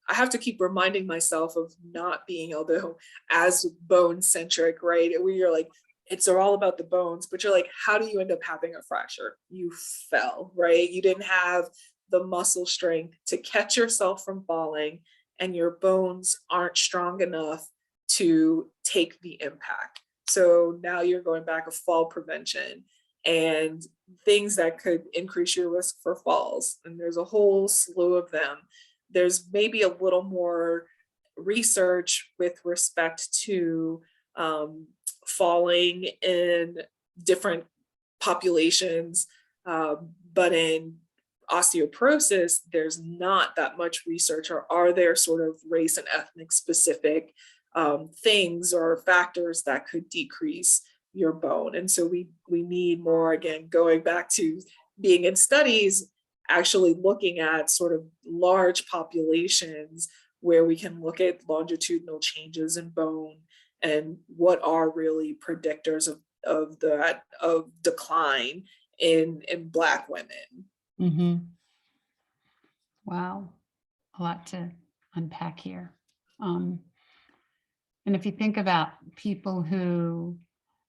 I have to keep reminding myself of not being able to as bone centric, right? Where you're like, it's all about the bones, but you're like, how do you end up having a fracture? You fell, right? You didn't have the muscle strength to catch yourself from falling, and your bones aren't strong enough to take the impact. So now you're going back of fall prevention and things that could increase your risk for falls. And there's a whole slew of them. there's maybe a little more research with respect to falling in different populations, but in osteoporosis, there's not that much research, or are there sort of race and ethnic specific things or factors that could decrease your bone? And so we need more, again, going back to being in studies, actually looking at sort of large populations where we can look at longitudinal changes in bone and what are really predictors of decline in Black women. Mm-hmm. Wow, a lot to unpack here. And if you think about people who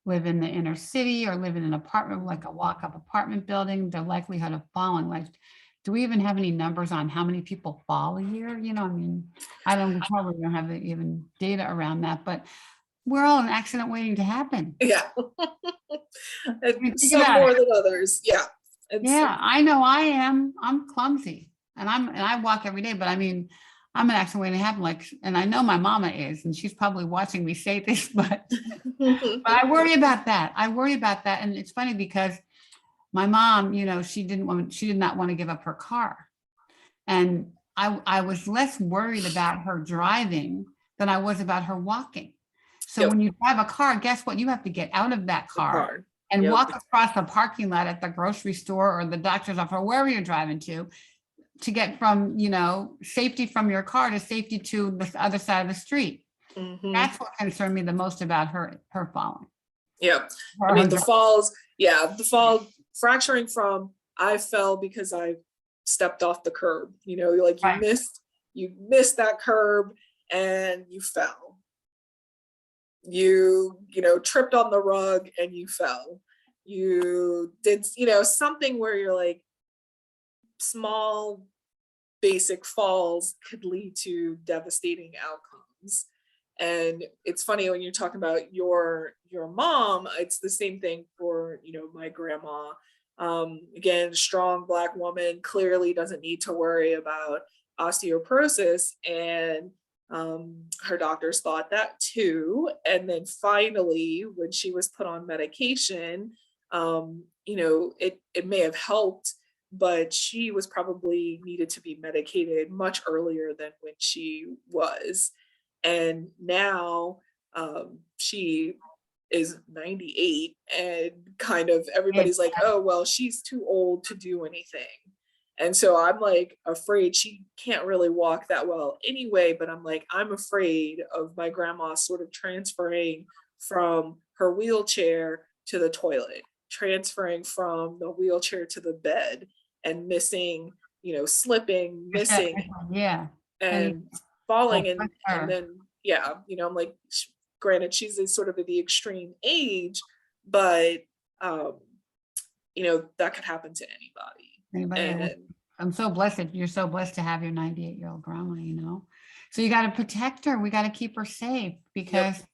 live in the inner city or live in an apartment, like a walk-up apartment building, the likelihood of falling, like, do we even have any numbers on how many people fall a year? You know, I mean, we probably don't have even data around that, but we're all an accident waiting to happen. Yeah. Think Some about more it. than others. Yeah. Yeah, I know I am. I'm clumsy and I walk every day, but I mean, I'm an accident waiting to happen. Like, and I know my mama is, and she's probably watching me say this, but I worry about that. I worry about that. And it's funny because my mom, you know, she did not want to give up her car. And I was less worried about her driving than I was about her walking. So Yep. when you drive a car, guess what? You have to get out of that car and Yep. walk across the parking lot at the grocery store or the doctor's office or wherever you're driving to get from, you know, safety from your car to safety to the other side of the street. Mm-hmm. That's what concerned me the most about her falling. Yeah. I mean, the fall fracturing from, I fell because I stepped off the curb, you know, like you missed that curb and you fell. You know, tripped on the rug and you fell. You did, you know, something where you're like, small basic falls could lead to devastating outcomes. And it's funny when you're talking about your mom, it's the same thing for, you know, my grandma. Again, strong Black woman, clearly doesn't need to worry about osteoporosis, and her doctors thought that too. And then finally, when she was put on medication, you know, it may have helped, but she was probably needed to be medicated much earlier than when she was. And now she is 98, and kind of everybody's like, oh, well, she's too old to do anything. And so I'm like afraid she can't really walk that well anyway, but I'm like, I'm afraid of my grandma sort of transferring from her wheelchair to the toilet, transferring from the wheelchair to the bed, and missing, you know, slipping, missing, and falling. And then, yeah, you know, I'm like, granted, she's sort of at the extreme age, but, you know, that could happen to anybody. And I'm so blessed. You're so blessed to have your 98-year-old grandma, you know, so you got to protect her. We got to keep her safe because,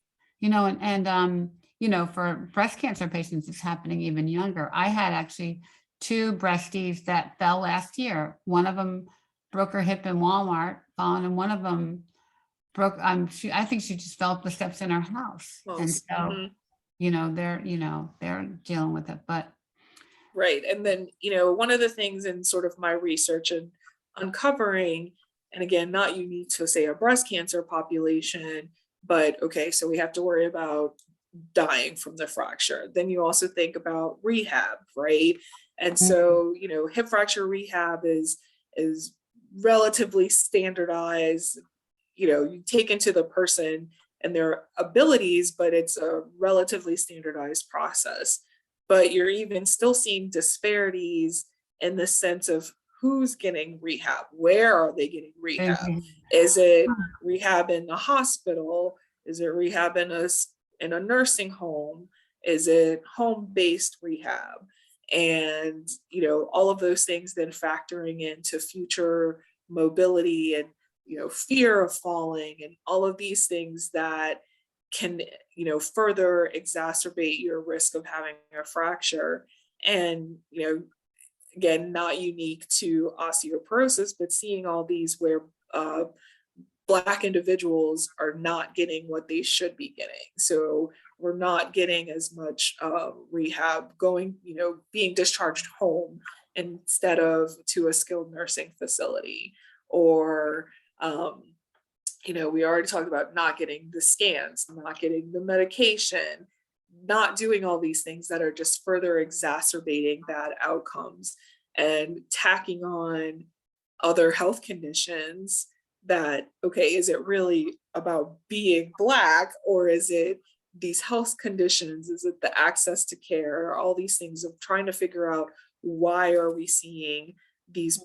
you know, and you know, for breast cancer patients, it's happening even younger. I had actually 2 breasties that fell last year. One of them broke her hip in Walmart, and one of them broke, I think she just fell up the steps in her house. And so, you know, they're dealing with it, but. Right. And then, you know, one of the things in sort of my research and uncovering, and again, not unique to say a breast cancer population, but okay, so we have to worry about dying from the fracture. Then you also think about rehab, right? And so, you know, hip fracture rehab is relatively standardized. You know, you take into the person and their abilities, but it's a relatively standardized process. But you're even still seeing disparities in the sense of who's getting rehab, where are they getting rehab? Is it rehab in a hospital? Is it rehab in a nursing home? Is it home-based rehab? And, you know, all of those things then factoring into future mobility and, you know, fear of falling and all of these things that can, you know, further exacerbate your risk of having a fracture. And, you know, again, not unique to osteoporosis, but seeing all these where Black individuals are not getting what they should be getting. So we're not getting as much rehab, going, being discharged home instead of to a skilled nursing facility, or we already talked about not getting the scans, not getting the medication, not doing all these things that are just further exacerbating bad outcomes and tacking on other health conditions. That, okay, is it really about being Black, or is it these health conditions? Is it the access to care? All these things of trying to figure out, why are we seeing these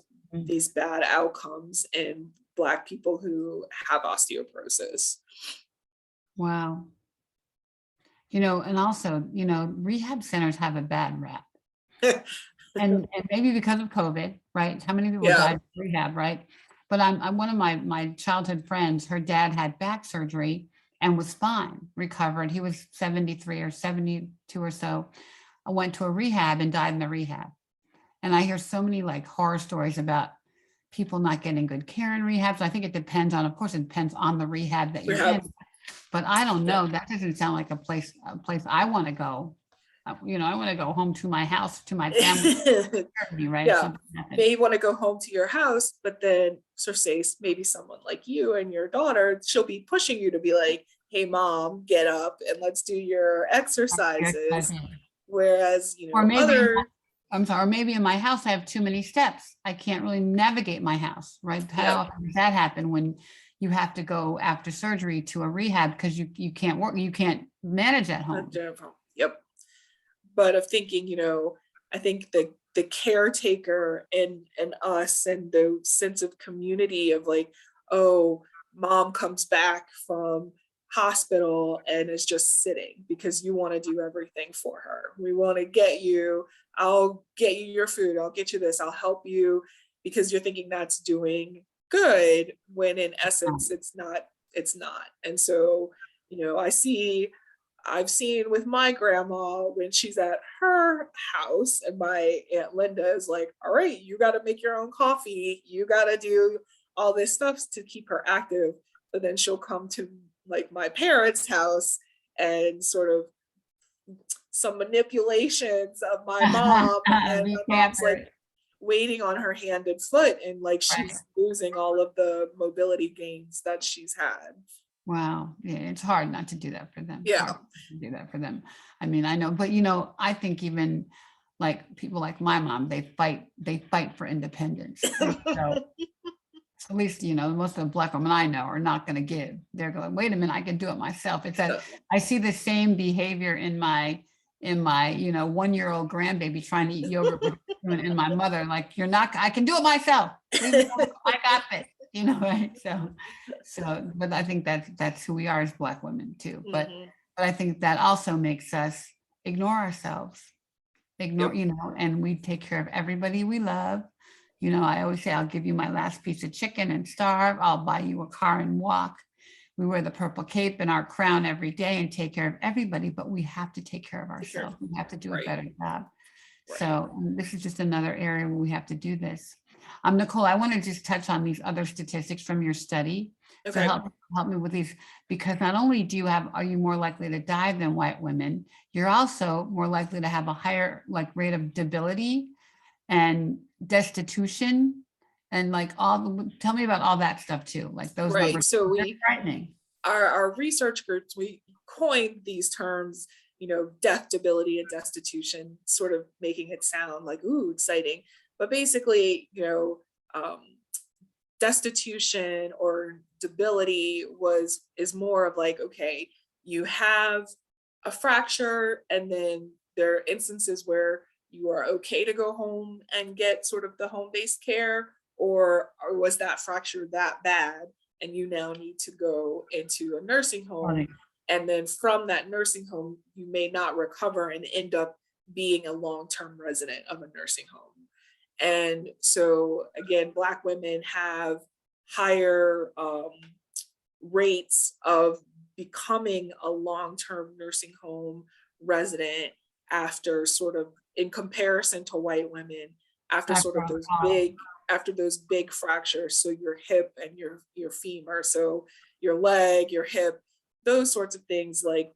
bad outcomes in Black people who have osteoporosis? Wow. And also, rehab centers have a bad rap. and maybe because of COVID, right? How many people died in rehab, right? But I'm one of my childhood friends, her dad had back surgery and was fine, recovered. He was 73 or 72 or so. I went to a rehab and died in the rehab. And I hear so many like horror stories about people not getting good care in rehab. So I think it depends on, of course, it depends on the rehab that you're in. But I don't know. That doesn't sound like a place I want to go. I want to go home to my house, to my family, right? Yeah, may want to go home to your house, but then, so say maybe someone like you and your daughter, she'll be pushing you to be like, hey, mom, get up and let's do your exercises. Whereas, or maybe or maybe in my house, I have too many steps. I can't really navigate my house, right? How often does that happen when you have to go after surgery to a rehab because you can't work, you can't manage at home? Yep. But of thinking, I think the caretaker and us and the sense of community of like, oh, mom comes back from hospital and is just sitting because you want to do everything for her. We want to get you, I'll get you your food, I'll get you this, I'll help you, because you're thinking that's doing good, when in essence it's not. And so, I've seen with my grandma when she's at her house and my Aunt Linda is like, all right, you got to make your own coffee. You got to do all this stuff to keep her active. But then she'll come to like my parents' house and sort of some manipulations of my mom, and my mom's like waiting on her hand and foot, and like she's losing all of the mobility gains that she's had. Wow. Yeah, it's hard not to do that for them. Yeah. To do that for them. I mean, I know, but I think even like people like my mom, they fight for independence. So, at least, most of the Black women I know are not going to give. They're going, wait a minute, I can do it myself. It's that I see the same behavior in my 1-year-old grandbaby trying to eat yogurt with and my mother, like, you're not, I can do it myself. I got this. Right? So, but I think that's who we are as Black women too. But I think that also makes us ignore ourselves, and we take care of everybody we love. I always say, I'll give you my last piece of chicken and starve. I'll buy you a car and walk. We wear the purple cape and our crown every day and take care of everybody, but we have to take care of ourselves. We have to do a better job. So this is just another area where we have to do this. Nicole, I want to just touch on these other statistics from your study to help me with these, because not only are you more likely to die than white women, you're also more likely to have a higher rate of debility and destitution, and tell me about all that stuff too. Like those numbers. So frightening. Our research groups, we coined these terms, death, debility, and destitution, sort of making it sound like, ooh, exciting. But basically, destitution or debility is more of like, okay, you have a fracture, and then there are instances where you are okay to go home and get sort of the home-based care, or was that fracture that bad and you now need to go into a nursing home? Right. And then from that nursing home, you may not recover and end up being a long-term resident of a nursing home. And so again, Black women have higher rates of becoming a long-term nursing home resident after sort of in comparison to white women after sort of after those big fractures. So your hip and your femur, so your leg, your hip, those sorts of things. Like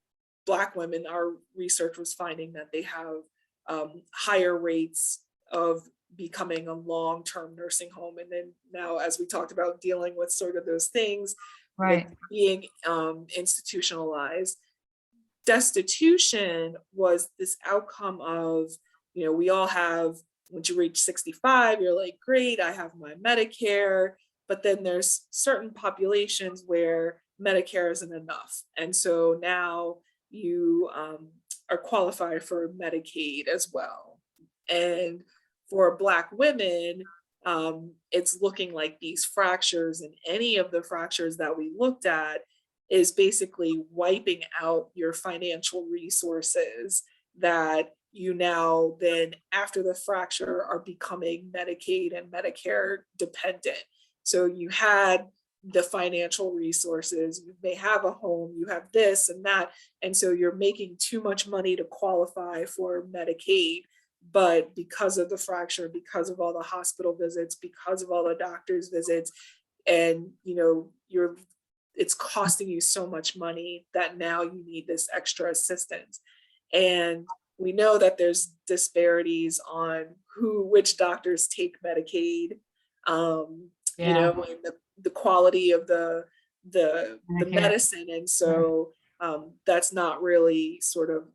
Black women, our research was finding that they have higher rates of becoming a long-term nursing home. And then now, as we talked about, dealing with sort of those things, Right. with being institutionalized. Destitution was this outcome of, we all have, once you reach 65, you're like, great, I have my Medicare. But then there's certain populations where Medicare isn't enough. And so now you are qualified for Medicaid as well. And for Black women, it's looking like these fractures, and any of the fractures that we looked at is basically wiping out your financial resources that you now then, after the fracture, are becoming Medicaid and Medicare dependent. So you had the financial resources, you may have a home, you have this and that, and so you're making too much money to qualify for Medicaid. But because of the fracture, because of all the hospital visits, because of all the doctor's visits, and it's costing you so much money that now you need this extra assistance. And we know that there's disparities on which doctors take Medicaid, and the quality of the medicine. And so that's not really sort of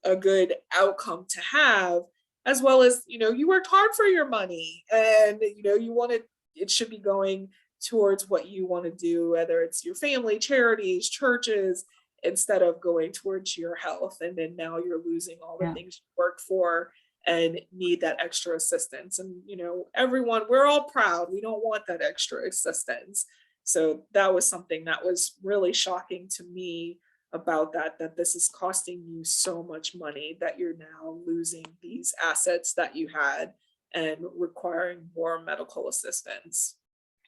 a good outcome to have, as well as, you worked hard for your money, and, it should be going towards what you want to do, whether it's your family, charities, churches, instead of going towards your health. And then now you're losing all the things you worked for and need that extra assistance. And, everyone, we're all proud. We don't want that extra assistance. So that was something that was really shocking to me about that this is costing you so much money that you're now losing these assets that you had and requiring more medical assistance.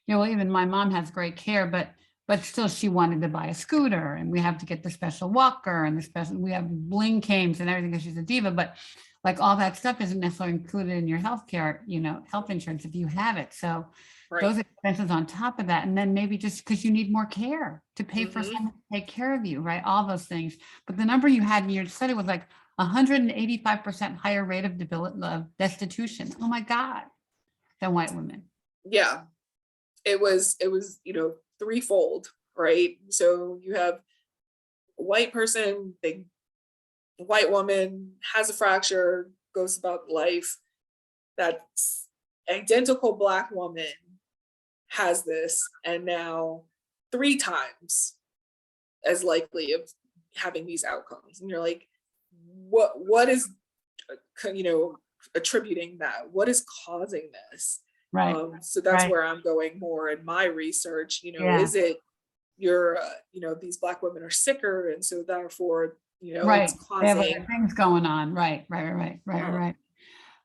Well, even my mom has great care, but still she wanted to buy a scooter, and we have to get the special walker and we have bling canes and everything because she's a diva, but like all that stuff isn't necessarily included in your healthcare, health insurance if you have it. So those expenses on top of that, and then maybe just because you need more care to pay for someone to take care of you, right? All those things. But the number you had in your study was like 185% higher rate of destitution. Oh my God, than white women. Yeah, it was, threefold, right? So you have a white person, big white woman has a fracture, goes about life. That's identical Black woman has this, and now 3 times as likely of having these outcomes. And you're like, what is, attributing that? What is causing this? Right. So that's where I'm going more in my research. Is it these Black women are sicker, and so therefore, it's causing things going on. Right.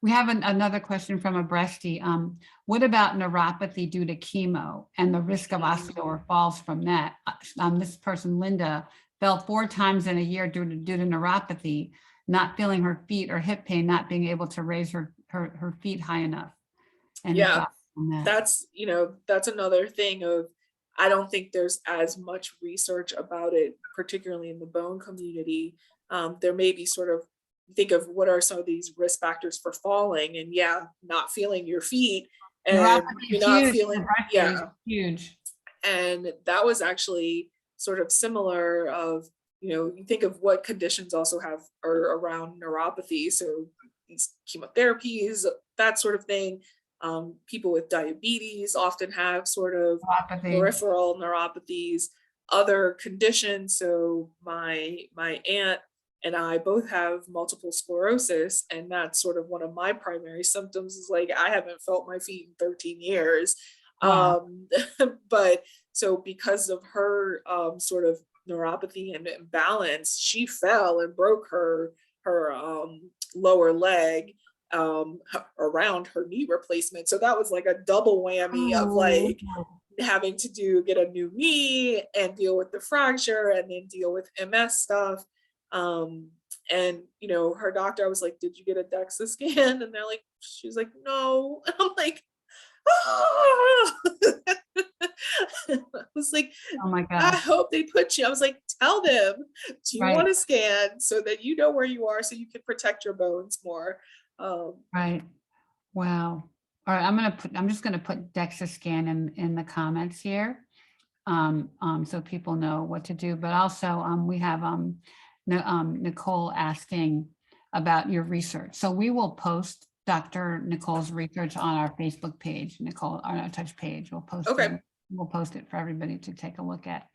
We have another question from a breastie. What about neuropathy due to chemo and the risk of osteo or falls from that? This person, Linda, fell 4 times in a year due to neuropathy, not feeling her feet or hip pain, not being able to raise her feet high enough. And that's another thing of, I don't think there's as much research about it, particularly in the bone community. There may be sort of, think of what are some of these risk factors for falling, and not feeling your feet, and you're not feeling, huge. And that was actually sort of similar of, you think of what conditions also have are around neuropathy. So these chemotherapies, that sort of thing. People with diabetes often have sort of peripheral neuropathies, other conditions. So my aunt and I both have multiple sclerosis, and that's sort of one of my primary symptoms is like, I haven't felt my feet in 13 years. Wow. But so because of her sort of neuropathy and imbalance, she fell and broke her lower leg around her knee replacement. So that was like a double whammy of like having to get a new knee and deal with the fracture and then deal with MS stuff. And, you know, her doctor, I was like, did you get a DEXA scan? And they're like, she was like, no. And I'm like, oh. I was like, Oh my I gosh. hope they put you. I was like, tell them, do you Right. want a scan so that you know where you are so you can protect your bones more? Right. Wow. All right. I'm just gonna put DEXA scan in the comments here. So people know what to do, but also, we have, Nicole asking about your research. So we will post Dr. Nicole's research on our Facebook page, Nicole, on our touch page. Okay. We'll post it for everybody to take a look at.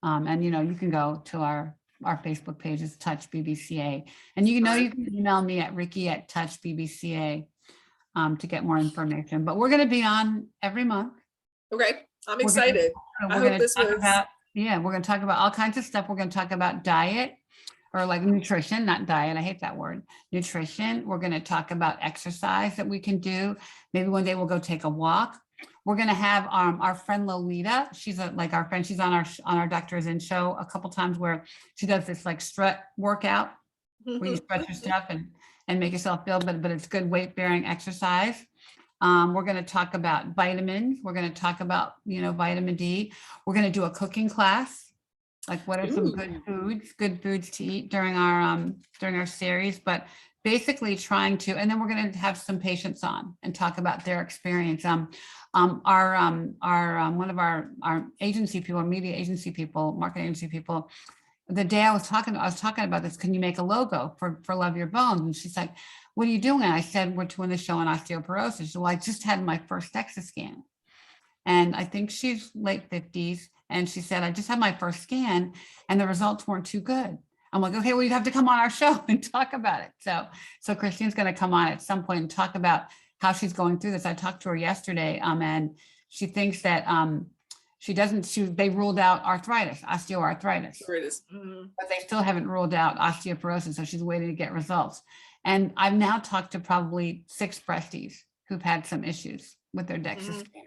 And, you know, you can go to our Facebook page is Touch BBCA. And you know, you can email me at Ricky@touchbbca to get more information. But we're going to be on every month. Okay. I'm excited. I hope this was. We're going to talk about all kinds of stuff. We're going to talk about diet, or like nutrition, not diet. I hate that word. Nutrition. We're going to talk about exercise that we can do. Maybe one day we'll go take a walk. We're going to have our friend Lolita. She's like our friend. She's on our Dr. Is In show a couple times, where she does this like strut workout where you stretch your stuff and make yourself feel, but it's good weight bearing exercise. We're going to talk about vitamins. We're going to talk about, you know, vitamin D. We're going to do a cooking class. Like, what are some good foods to eat during our series, but basically trying to, and then we're going to have some patients on and talk about their experience. One of our agency people, media agency people, marketing agency people, the day I was talking about this, can you make a logo for Love Your Bones? And she's like, what are you doing? And I said, we're doing the show on osteoporosis. So I just had my first DEXA scan. And I think she's late 50s. And she said, I just had my first scan and the results weren't too good. I'm like, okay, well, you have to come on our show and talk about it. So Christine's going to come on at some point and talk about how she's going through this. I talked to her yesterday, and she thinks that they ruled out osteoarthritis, but they still haven't ruled out osteoporosis. So she's waiting to get results. And I've now talked to probably 6 breasties who've had some issues with their DEXA scan.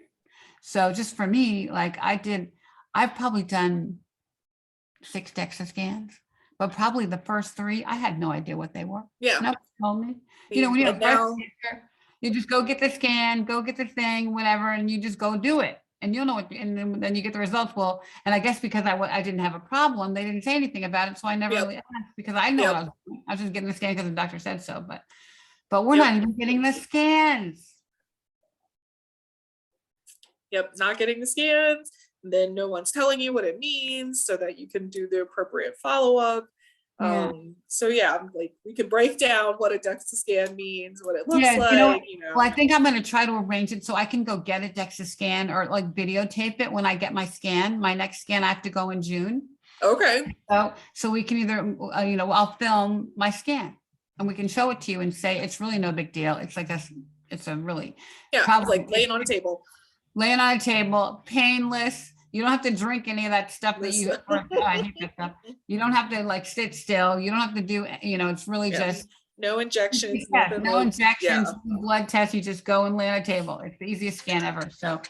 So just for me, like I've probably done 6 DEXA scans, but probably the first 3, I had no idea what they were. Yeah. Nobody told me. You know, when you have breast cancer, you just go get the scan, go get the thing, whatever, and you just go do it. And you'll know what, and then you get the results. Well, and I guess because I didn't have a problem, they didn't say anything about it. So I never really asked, because I know what I was doing. I was just getting the scan because the doctor said so, but we're not even getting the scans. Not getting the scans. Then no one's telling you what it means so that you can do the appropriate follow-up. So like we can break down what a DEXA scan means, what it looks like, you know. Well, I think I'm going to try to arrange it so I can go get a DEXA scan or like videotape it when I get my scan. My next scan, I have to go in June. Okay. So we can either, I'll film my scan and we can show it to you and say, it's really no big deal. It's like it's a really, probably like laying on a table. Laying on a table, painless. You don't have to drink any of that stuff that you, I hate that stuff. You don't have to like sit still. You don't have to do, it's really just. No injections. No injections, blood tests. You just go and lay on a table. It's the easiest scan ever. So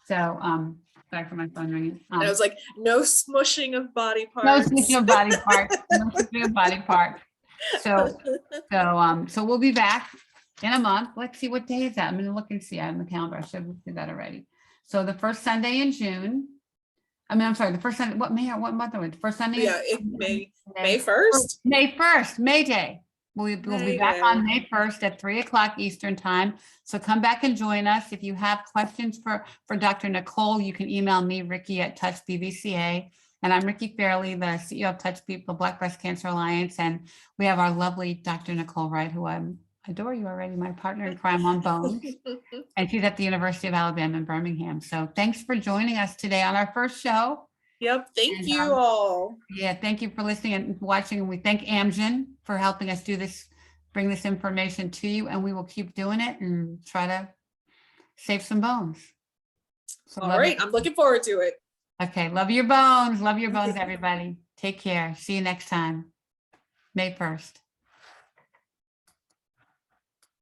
sorry for my phone ringing. And I was like, no smushing of body parts. No smushing of body parts. No smushing of body parts. So we'll be back in a month. Let's see, what day is that? I'm going to look and see on the calendar. I should do that already. So the first Sunday in June. I'm sorry, the first Sunday, what month are we? The first Sunday? May 1st. May 1st, May Day. We'll be back on May 1st at 3:00 Eastern time. So come back and join us. If you have questions for Dr. Nicole, you can email me, Ricky@touchbbca. And I'm Ricky Fairley, the CEO of Touch People Black Breast Cancer Alliance. And we have our lovely Dr. Nicole Wright, who I adore you already, my partner in crime on bones. And she's at the University of Alabama in Birmingham. So thanks for joining us today on our first show. Thank you all. Thank you for listening and watching. And we thank Amgen for helping us do this, bring this information to you. And we will keep doing it and try to save some bones. So all right. I'm looking forward to it. Okay. Love your bones. Love your bones, everybody. Take care. See you next time. May 1st.